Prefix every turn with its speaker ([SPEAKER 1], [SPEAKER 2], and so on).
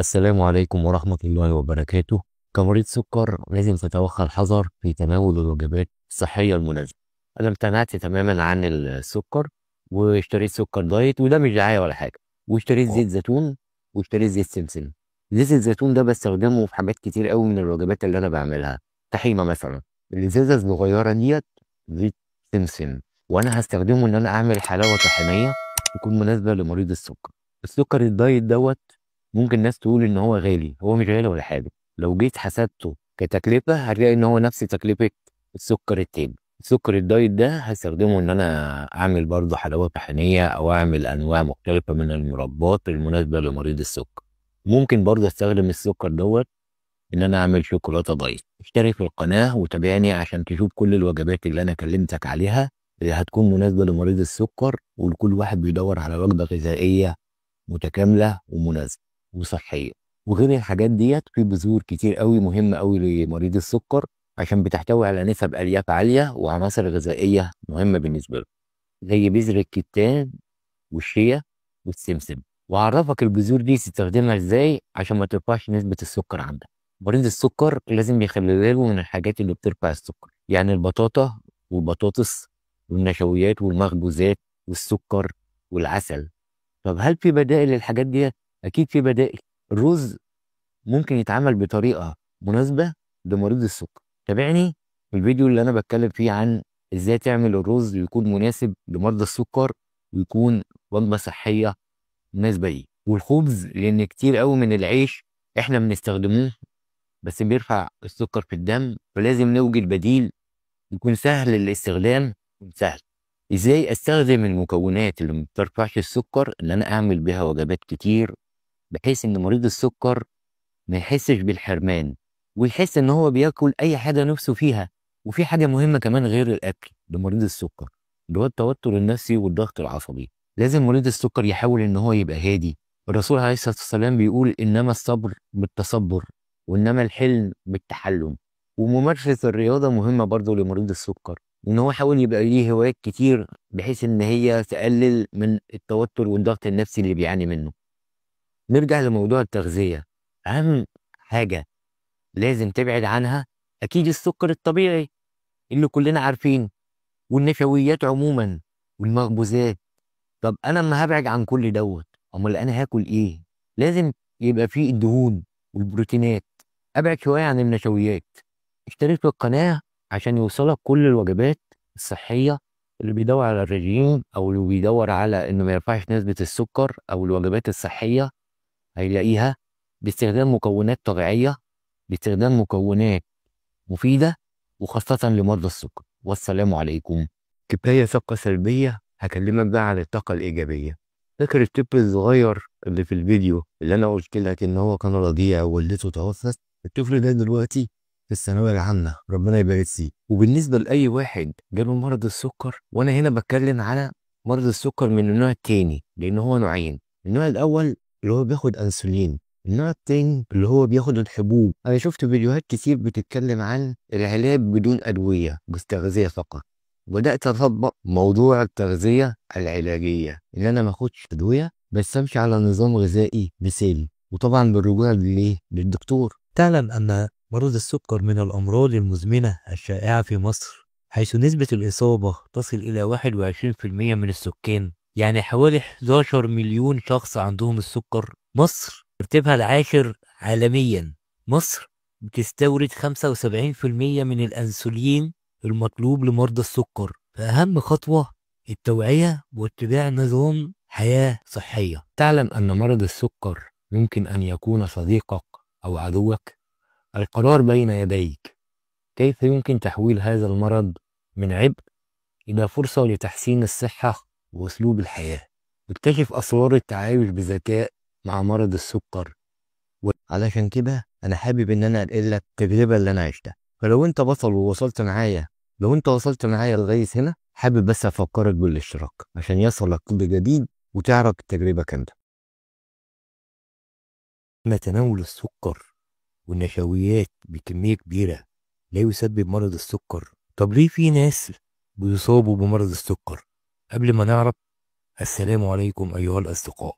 [SPEAKER 1] السلام عليكم ورحمة الله وبركاته. كمريض سكر لازم تتوخى الحذر في تناول الوجبات الصحية المناسبة. أنا امتنعت تماما عن السكر واشتريت سكر دايت، وده مش دعاية ولا حاجة. واشتريت
[SPEAKER 2] اه
[SPEAKER 1] زيت زيتون واشتريت زيت سمسم. زيت الزيتون ده بستخدمه في حاجات كتير قوي من الوجبات اللي أنا بعملها. طحينة مثلا، الإزازة الصغيرة ديت زيت سمسم، وأنا هستخدمه إن أنا أعمل حلاوة طحينية تكون مناسبة لمريض السكر. السكر الدايت دوت ممكن ناس تقول ان هو غالي، هو مش غالي ولا حاجه. لو جيت حسبته كتكلفه هتلاقي ان هو نفس تكلفه السكر التاني. السكر الدايت ده هستخدمه ان انا اعمل برضه حلاوه طحينيه او اعمل انواع مختلفه من المربات المناسبه لمريض السكر. ممكن برضه استخدم السكر دوت ان انا اعمل شوكولاته دايت. اشترك في القناه وتابعني عشان تشوف كل الوجبات اللي انا كلمتك عليها اللي هتكون مناسبه لمريض السكر، ولكل واحد بيدور على وجبه غذائيه متكامله ومناسبه وصحيه. وغير الحاجات ديت في بذور كتير قوي مهمه قوي لمريض السكر، عشان بتحتوي على نسب الياف عاليه وعناصر غذائيه مهمه بالنسبه له، زي بذر الكتان والشيا والسمسم. واعرفك البذور دي تستخدمها ازاي عشان ما ترفعش نسبه السكر عندك. مريض السكر لازم يخلي باله من الحاجات اللي بترفع السكر، يعني البطاطا والبطاطس والنشويات والمخبوزات والسكر والعسل. طب هل في بدائل للحاجات دي؟ اكيد في بدائل. الرز ممكن يتعمل بطريقه مناسبه لمريض السكر. تابعني في الفيديو اللي انا بتكلم فيه عن ازاي تعمل الرز يكون مناسب لمرضى السكر ويكون وجبه صحيه مناسبه ليه. والخبز، لان كتير قوي من العيش احنا بنستخدموه بس بيرفع السكر في الدم، فلازم نوجد بديل يكون سهل الاستخدام وسهل. ازاي استخدم المكونات اللي ما بترفعش السكر ان انا اعمل بيها وجبات كتير، بحيث ان مريض السكر ما يحسش بالحرمان ويحس ان هو بياكل اي حاجه نفسه فيها. وفي حاجه مهمه كمان غير الاكل لمريض السكر، اللي هو التوتر النفسي والضغط العصبي. لازم مريض السكر يحاول ان هو يبقى هادي. الرسول عليه الصلاه والسلام بيقول انما الصبر بالتصبر، وانما الحلم بالتحلم. وممارسه الرياضه مهمه برضه لمريض السكر، وان هو يحاول يبقى ليه هوايات كتير بحيث ان هي تقلل من التوتر والضغط النفسي اللي بيعاني منه. نرجع لموضوع التغذية. أهم حاجة لازم تبعد عنها أكيد السكر الطبيعي اللي كلنا عارفينه، والنشويات عموما، والمخبوزات. طب أنا لما هبعد عن كل دوت، أمال أنا هاكل إيه؟ لازم يبقى فيه الدهون والبروتينات. أبعد شوية عن النشويات. اشترك في القناة عشان يوصلك كل الوجبات الصحية. اللي بيدور على الرجيم أو اللي بيدور على إنه ما يرفعش نسبة السكر أو الوجبات الصحية هيلاقيها باستخدام مكونات طبيعية، باستخدام مكونات مفيدة، وخاصة لمرضى السكر. والسلام عليكم. كفاية طاقة سلبية، هكلمك بقى عن الطاقة الإيجابية. فاكر الطفل الصغير اللي في الفيديو اللي أنا قلت لك إن هو كان رضيع ووالدته توفت؟ الطفل ده دلوقتي في الثانوية العامة، ربنا يبارك فيه. وبالنسبة لأي واحد جاله مرض السكر، وأنا هنا بتكلم على مرض السكر من النوع التاني لأن هو نوعين. النوع الأول اللي هو بياخد انسولين، النوع التاني اللي هو بياخد الحبوب. انا شفت فيديوهات كتير بتتكلم عن العلاج بدون ادويه، بس تغذيه فقط. بدات اطبق موضوع التغذيه العلاجيه، ان انا ما اخدش ادويه بس امشي على نظام غذائي مثالي، وطبعا بالرجوع للدكتور.
[SPEAKER 2] تعلم أن مرض السكر من الأمراض المزمنة الشائعة في مصر، حيث نسبة الإصابة تصل إلى 21% من السكان، يعني حوالي 11 مليون شخص عندهم السكر. مصر ترتيبها العاشر عالميا. مصر بتستورد 75% من الأنسولين المطلوب لمرضى السكر. فأهم خطوة التوعية واتباع نظام حياة صحية.
[SPEAKER 1] تعلم ان مرض السكر يمكن ان يكون صديقك او عدوك. القرار بين يديك. كيف يمكن تحويل هذا المرض من عبء إلى فرصة لتحسين الصحة وأسلوب الحياة؟ اكتشف أسرار التعايش بذكاء مع مرض السكر. علشان كده أنا حابب إن أنا أنقل لك التجربة اللي أنا عشتها. فلو أنت بطل ووصلت معايا، لو أنت وصلت معايا لغاية هنا، حابب بس أفكرك بالاشتراك عشان يصلك كل جديد وتعرف التجربة كاملة. ما تناول السكر والنشويات بكمية كبيرة لا يسبب مرض السكر. طب ليه في ناس بيصابوا بمرض السكر؟ قبل ما نعرف، السلام عليكم أيها الأصدقاء.